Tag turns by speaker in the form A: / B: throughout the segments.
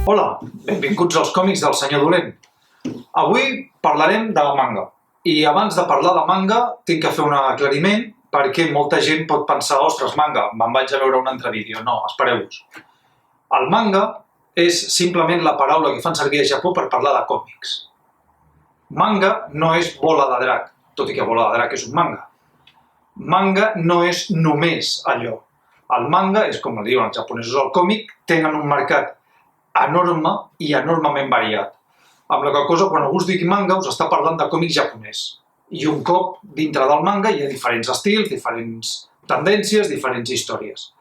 A: Hola, benvinguts als còmics del senyor Dolent. Avui parlarem de la manga. I abans de parlar de manga, tinc que fer un aclariment perquè molta gent pot pensar «Ostres, manga, me'n vaig a veure un altre vídeo». No, espereu-vos. El manga és simplement la paraula que fan servir a Japó per parlar de còmics. Manga no és bola de drac, tot i que bola de drac és un manga. Manga no és només allò. El manga és, com el diuen els japonesos, el còmic, tenen un mercat enorme i enormement variat. Amb la qual cosa, quan algú us digui manga, us està parlant de còmic japonès. I un cop dintre del manga hi ha diferents estils, diferents tendències, diferents històries.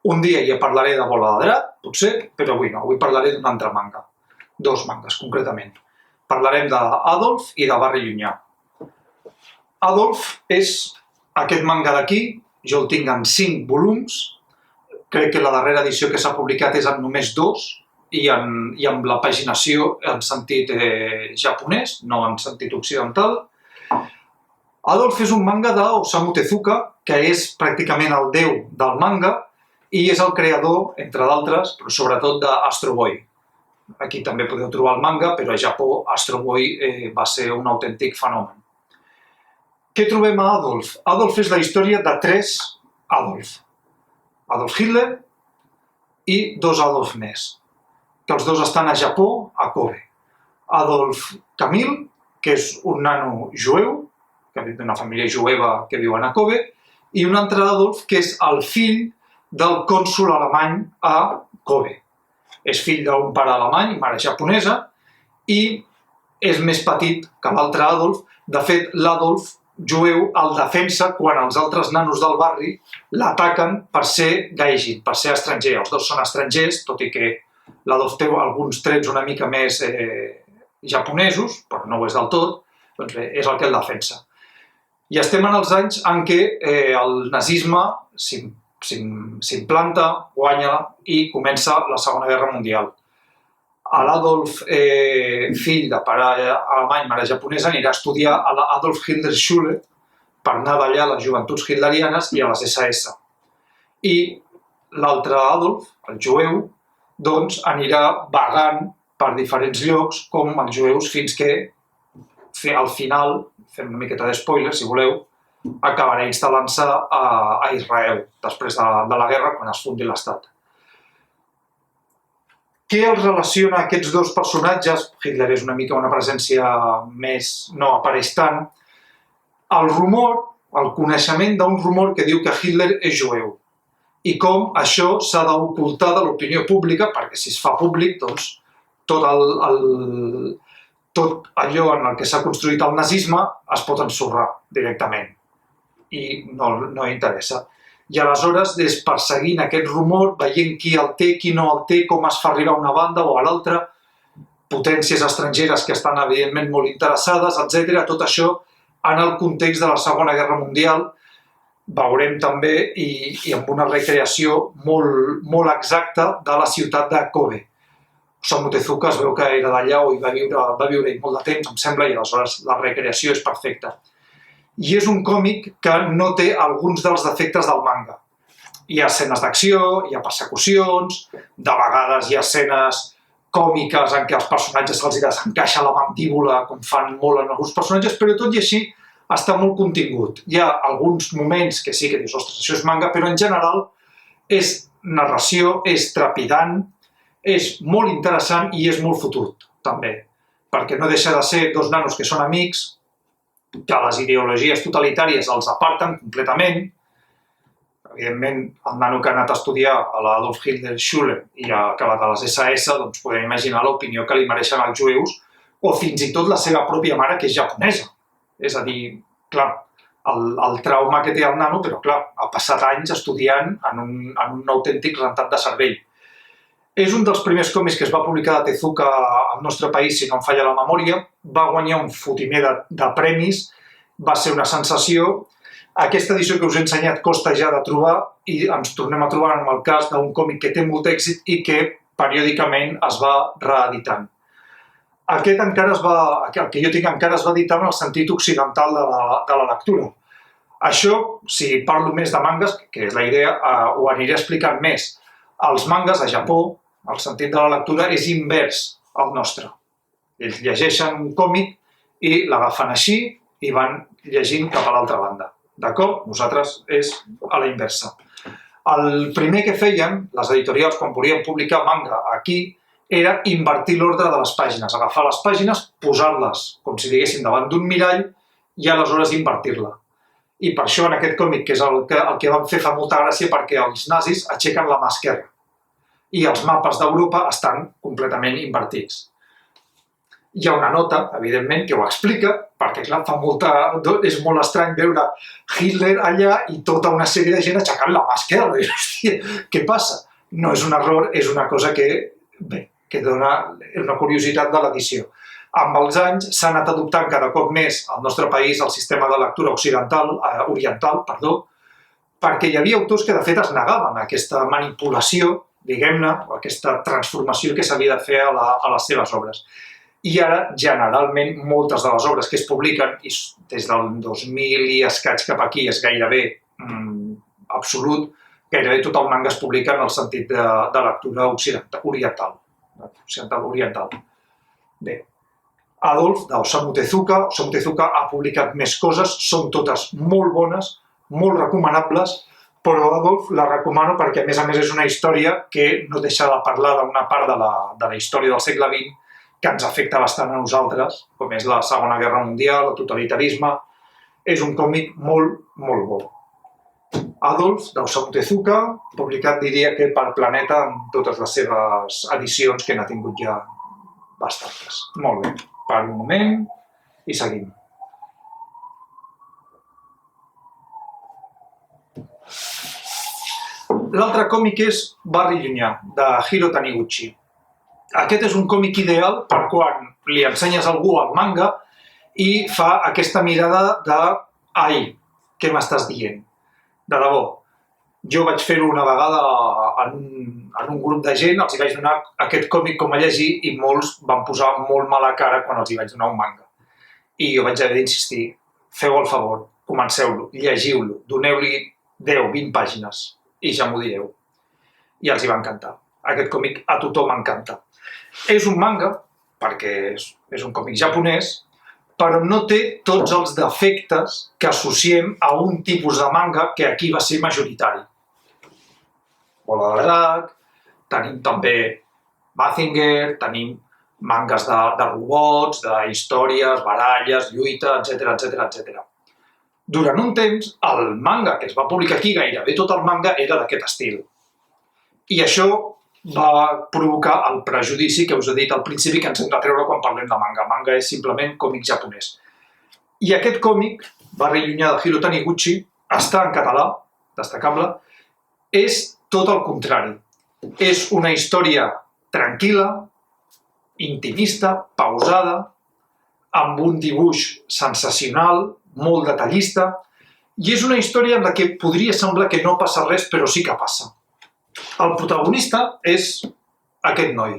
A: Un dia ja parlaré de bola de drac, potser, però avui no. Avui parlaré d'un altre manga. Dos mangas, concretament. Parlarem d'Adolf i de Barri Llunyà. Adolf és aquest manga d'aquí, jo el tinc en 5 volums, crec que la darrera edició que s'ha publicat és en només 2 i amb la paginació en sentit japonès, no en sentit occidental. Adolf és un manga d'Osamu Tezuka, que és pràcticament el déu del manga i és el creador, entre d'altres, però sobretot d'Astro Boy. Aquí també podeu trobar el manga, però a Japó Astro Boy va ser un autèntic fenomen. Què trobem a Adolf? Adolf és la història de 3 Adolf. Adolf Hitler i 2 Adolf més, que els 2 estan a Japó, a Kobe. Adolf Camil, que és un nano jueu, que ve d'una família jueva que viuen a Kobe, i un altre Adolf, que és el fill del cònsol alemany a Kobe. És fill d'un pare alemany, mare japonesa, i és més petit que l'altre Adolf. De fet, l'Adolf jueu el defensa quan els altres nanos del barri l'ataquen per ser gaijin, per ser estranger. Els 2 són estrangers, tot i que l'Adolf té alguns trets una mica més japonesos, però no ho és del tot, doncs bé, és el que el defensa. I estem en els anys en què el nazisme s'implanta, guanya i comença la Segona Guerra Mundial. L'Adolf, fill de pare alemany, mare japonesa, anirà a estudiar a l'Adolf Hitler Schule per anar d'allà a les joventuts hitlerianes i a les SS. I l'altre Adolf, el jueu, doncs anirà vagant per diferents llocs com els jueus fins que al final, fem una miqueta de spoiler si voleu, acabarà instal·lant-se a Israel després de la guerra quan es fundi l'Estat. Què els relaciona aquests 2 personatges? Hitler és una mica una presència més... no apareix tant. El rumor, el coneixement d'un rumor que diu que Hitler és jueu i com això s'ha d'ocultar de l'opinió pública perquè si es fa públic, doncs, tot allò en el que s'ha construït el nazisme es pot ensorrar directament i no interessa. I aleshores és perseguint aquest rumor, veient qui el té, qui no el té, com es fa arribar a una banda o a l'altra, potències estrangeres que estan evidentment molt interessades, etc. Tot això en el context de la Segona Guerra Mundial veurem també i amb una recreació molt exacta de la ciutat de Kobe. Osamu Tezuka es veu que era d'allà o hi va viure molt de temps, em sembla, i aleshores la recreació és perfecta. I és un còmic que no té alguns dels defectes del manga. Hi ha escenes d'acció, hi ha persecucions, de vegades hi ha escenes còmiques en què als personatges se'ls desencaixa la mandíbula, com fan molt en alguns personatges, però tot i així està molt contingut. Hi ha alguns moments que sí que dius, ostres, això és manga, però en general és narració, és trepidant, és molt interessant i és molt fotut, també. Perquè no deixa de ser 2 nanos que són amics, que les ideologies totalitàries els aparten completament. Evidentment, el nano que ha anat a estudiar a l'Adolf Hitler Schule i ha acabat a les SS, doncs podem imaginar l'opinió que li mereixen els jueus o fins i tot la seva pròpia mare, que és japonesa. És a dir, clar, el trauma que té el nano, però clar, ha passat anys estudiant en un autèntic rentat de cervell. És un dels primers còmics que es va publicar de Tezuka al nostre país, si no em falla la memòria. Va guanyar un fotimer de premis, va ser una sensació. Aquesta edició que us he ensenyat costa ja de trobar i ens tornem a trobar en el cas d'un còmic que té molt èxit i que periòdicament es va reeditant. Aquest encara el que jo tinc encara es va editar en el sentit occidental de la lectura. Això, si parlo més de mangas, que és la idea, ho aniré explicant més. Els mangas a Japó El sentit de la lectura és invers al nostre. Ells llegeixen un còmic i l'agafen així i van llegint cap a l'altra banda. D'acord? Nosaltres és a la inversa. El primer que feien les editorials quan volien publicar manga aquí era invertir l'ordre de les pàgines, agafar les pàgines, posar-les com si diguéssim davant d'un mirall i aleshores invertir-la. I per això en aquest còmic, que és el que van fer, fa molta gràcia perquè els nazis aixequen la mà esquerra i els mapes d'Europa estan completament invertits. Hi ha una nota, evidentment, que ho explica, perquè clar, és molt estrany veure Hitler allà i tota una sèrie de gent aixecant la mà esquerra. I, hòstia, què passa? No és un error, és una cosa que, bé, que dona una curiositat de l'edició. Amb els anys s'ha anat adoptant cada cop més al nostre país el sistema de lectura oriental, perquè hi havia autors que de fet es negaven a aquesta manipulació, diguem-ne, o aquesta transformació que s'havia de fer a les seves obres. I ara, generalment, moltes de les obres que es publiquen, i des del 2000 i escaig cap aquí és gairebé absolut, gairebé tot el manga es publica en el sentit de lectura oriental. Bé, Adolf, d'Osamu Tezuka. Osamu Tezuka ha publicat més coses, són totes molt bones, molt recomanables, però Adolf la recomano perquè, a més, és una història que no deixa de parlar d'una part de la història del segle XX que ens afecta bastant a nosaltres, com és la Segona Guerra Mundial, el totalitarisme. És un còmic molt, molt bo. Adolf, d'Osamu Tezuka, publicat, diria que per Planeta, en totes les seves edicions, que n'ha tingut ja bastantes. Molt bé. Per un moment i seguim. L'altre còmic és Barri Llunyà, de Hiro Taniguchi. Aquest és un còmic ideal per quan li ensenyes a algú el manga i fa aquesta mirada de «Ai, què m'estàs dient?» De debò. Jo vaig fer-ho una vegada en un grup de gent, els hi vaig donar aquest còmic com a llegir i molts van posar molt mala cara quan els hi vaig donar un manga. I jo vaig haver d'insistir, feu el favor, comenceu-lo, llegiu-lo, doneu-li 10, 20 pàgines i ja m'ho dieu. I els hi va encantar. Aquest còmic a tothom encanta. És un manga, perquè és un còmic japonès, però no té tots els defectes que associem a un tipus de manga que aquí va ser majoritari. Bola de drac, tenim també Mazinger, tenim mangas de robots, d'històries, baralles, lluita, etc. Durant un temps, el manga que es va publicar aquí, gairebé tot el manga era d'aquest estil. I això va provocar el prejudici que us he dit al principi que ens hem de treure quan parlem de manga. Manga és simplement còmic japonès. I aquest còmic, Barri Llunyà de Hiro Taniguchi, està en català, destacable, és tot el contrari. És una història tranquil·la, intimista, pausada, amb un dibuix sensacional, molt detallista, i és una història en la que podria semblar que no passa res, però sí que passa. El protagonista és aquest noi.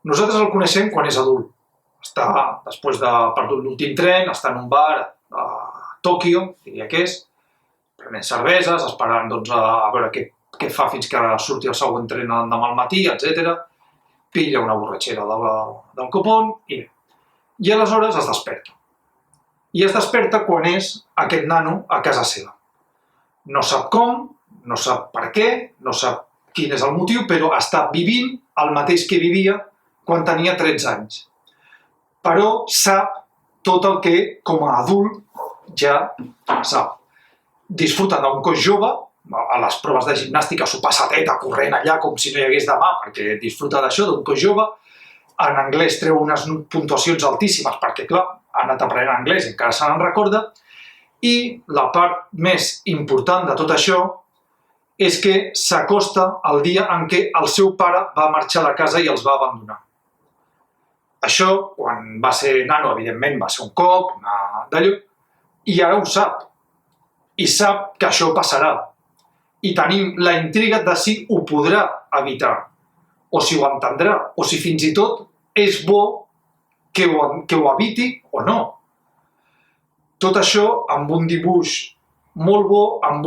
A: Nosaltres el coneixem quan és adult. Està, després de perdut l'últim tren, està en un bar a Tòquio, diria que és, prenent cerveses, esperant a veure què fa fins que surti el següent tren demà al matí, etc. Pilla una borratxera del copón i aleshores es desperta. I es desperta quan és aquest nano a casa seva. No sap com, no sap per què, no sap quin és el motiu, però està vivint el mateix que vivia quan tenia 13 anys. Però sap tot el que, com a adult, ja sap. Disfruta d'un cos jove, a les proves de gimnàstica s'ho passa teta, corrent allà com si no hi hagués demà, perquè disfruta d'això, d'un cos jove. En anglès treu unes puntuacions altíssimes, perquè, clar, ha anat aprenent anglès i encara se n'en recorda. I la part més important de tot això és que s'acosta al dia en què el seu pare va marxar de casa i els va abandonar. Això, quan va ser nano, evidentment, va ser un cop, d'allò, i ara ho sap. I sap que això passarà. I tenim la intriga de si ho podrà evitar, o si ho entendrà, o si fins i tot és bo que ho eviti o no. Tot això amb un dibuix molt bo, amb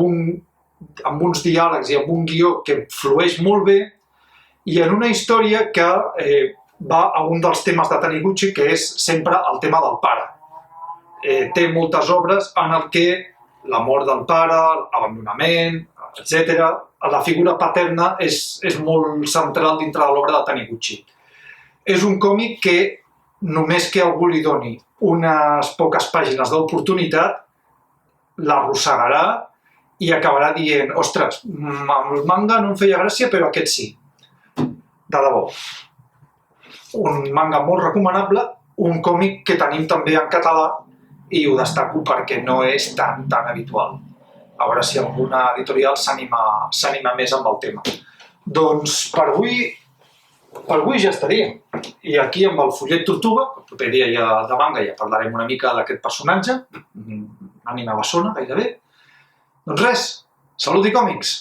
A: uns diàlegs i amb un guió que flueix molt bé i en una història que va a un dels temes de Taniguchi, que és sempre el tema del pare. Té moltes obres en el que la mort del pare, l'abandonament, etc. La figura paterna és molt central dintre de l'obra de Taniguchi. És un còmic que només que algú li doni unes poques pàgines d'oportunitat l'arrossegarà i acabarà dient ostres, el manga no em feia gràcia però aquest sí. De debò. Un manga molt recomanable, un còmic que tenim també en català i ho destaco perquè no és tan habitual. A veure si alguna editorial s'anima més amb el tema. Doncs per avui ja estaria. I aquí amb el Follet Tortuga, el proper dia ja de manga ja parlarem una mica d'aquest personatge, ànima bessona gairebé. Doncs res, salut i còmics!